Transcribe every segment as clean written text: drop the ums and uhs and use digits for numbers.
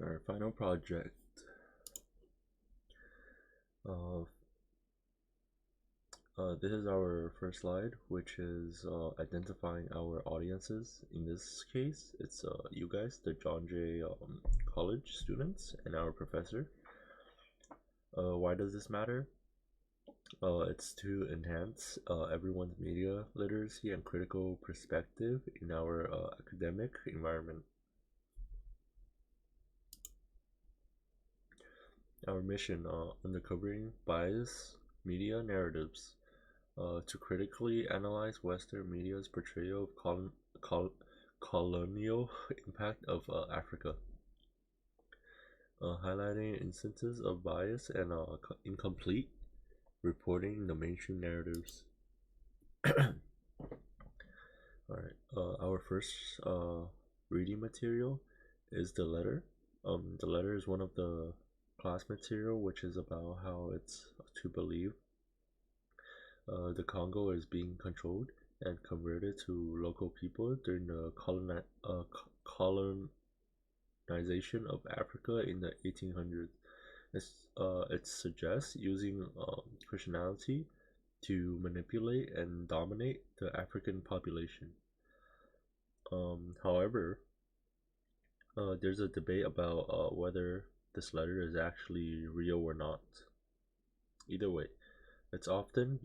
Our final project. Uh, this is our first slide, which is identifying our audiences. In this case, it's you guys, the John Jay College students, and our professor. Why does this matter? It's to enhance everyone's media literacy and critical perspective in our academic environment. Our mission, uncovering bias media narratives to critically analyze Western media's portrayal of colonial impact of Africa, highlighting instances of bias and incomplete reporting in the mainstream narratives. Alright, our first reading material is the letter. The letter is one of the class material, which is about how it's to believe the Congo is being controlled and converted to local people during the colonization of Africa in the 1800s. It suggests using Christianity to manipulate and dominate the African population. However, there's a debate about whether this letter is actually real or not. Either way, it's often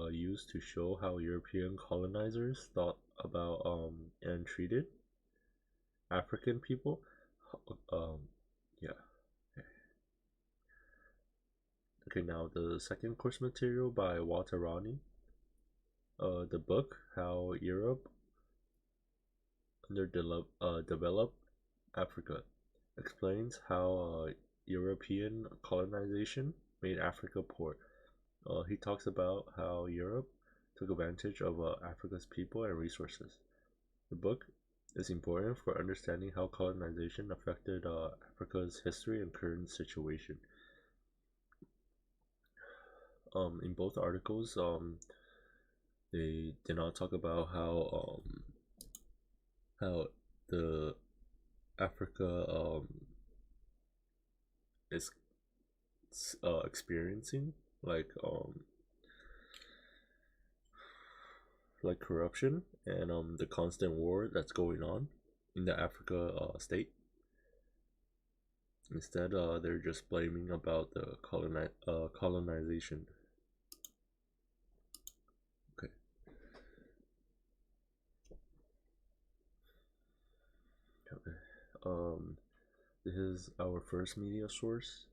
used to show how European colonizers thought about and treated African people. Yeah. Okay, now the second course material by Walter Rodney. The book How Europe Underdeveloped Africa explains how European colonization made Africa poor. He talks about how Europe took advantage of Africa's people and resources. The book is important for understanding how colonization affected Africa's history and current situation. In both articles, they did not talk about how the Africa is experiencing like corruption and the constant war that's going on in the Africa state. Instead, they're just blaming about the colonization. Okay. This is our first media source.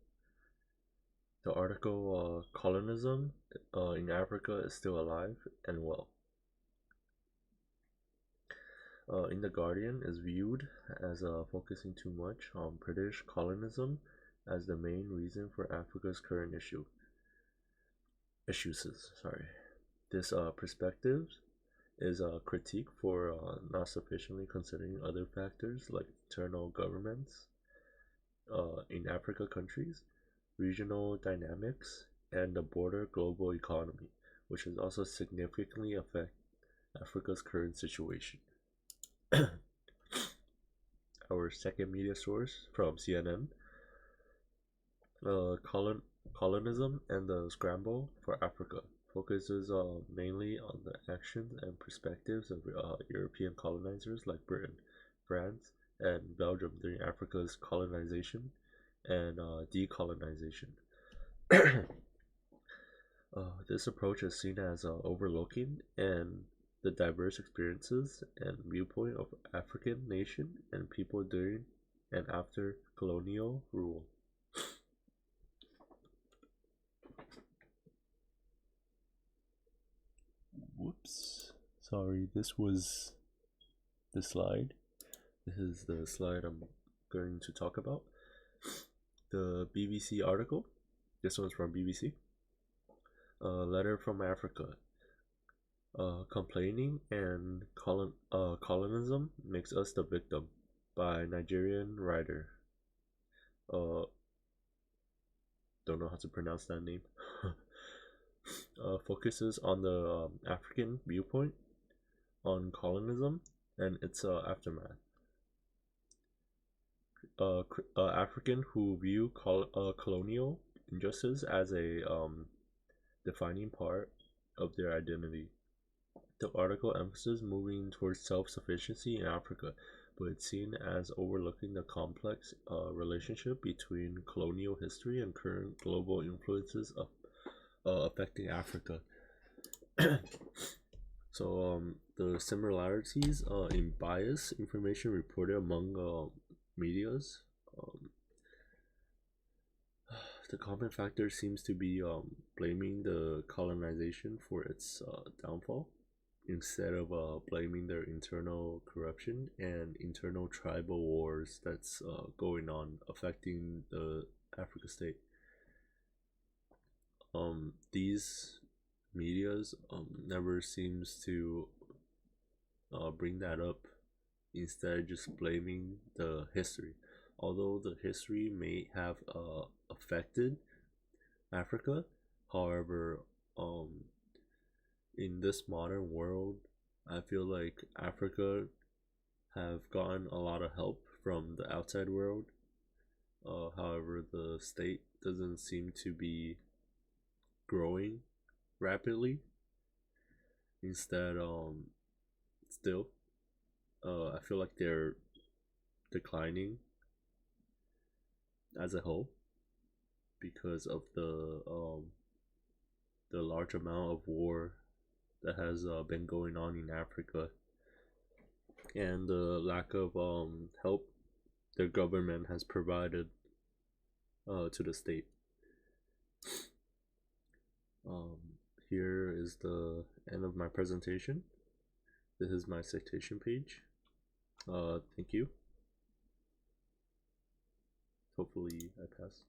The article "Colonism in Africa is Still Alive and Well" in The Guardian is viewed as focusing too much on British colonism as the main reason for Africa's current issues. This perspective is a critique for not sufficiently considering other factors like internal governments in Africa countries, regional dynamics, and the broader global economy, which has also significantly affect Africa's current situation. Our second media source from CNN, Colonism and the Scramble for Africa, focuses mainly on the actions and perspectives of European colonizers like Britain, France, and Belgium during Africa's colonization and decolonization. This approach is seen as overlooking and the diverse experiences and viewpoint of African nation and people during and after colonial rule. Whoops. Sorry, this was the slide. This is the slide I'm going to talk about. The BBC article. This one's from BBC. Letter from Africa. Complaining and colonism makes us the victim, by Nigerian writer. Don't know how to pronounce that name. Focuses on the African viewpoint on colonism and its aftermath. African who view colonial injustice as a defining part of their identity. The article emphasizes moving towards self-sufficiency in Africa, but it's seen as overlooking the complex relationship between colonial history and current global influences affecting Africa. So the similarities in bias information reported among medias. Um, the common factor seems to be blaming the colonization for its downfall instead of blaming their internal corruption and internal tribal wars that's going on affecting the Africa state. These medias never seems to bring that up, instead just blaming the history. Although the history may have affected Africa, however, in this modern world, I feel like Africa have gotten a lot of help from the outside world. However, the state doesn't seem to be growing rapidly. Instead, still, I feel like they're declining as a whole because of the large amount of war that has been going on in Africa and the lack of help their government has provided to the state. Um, Here is the end of my presentation. This is my citation page. Thank you. Hopefully I pass.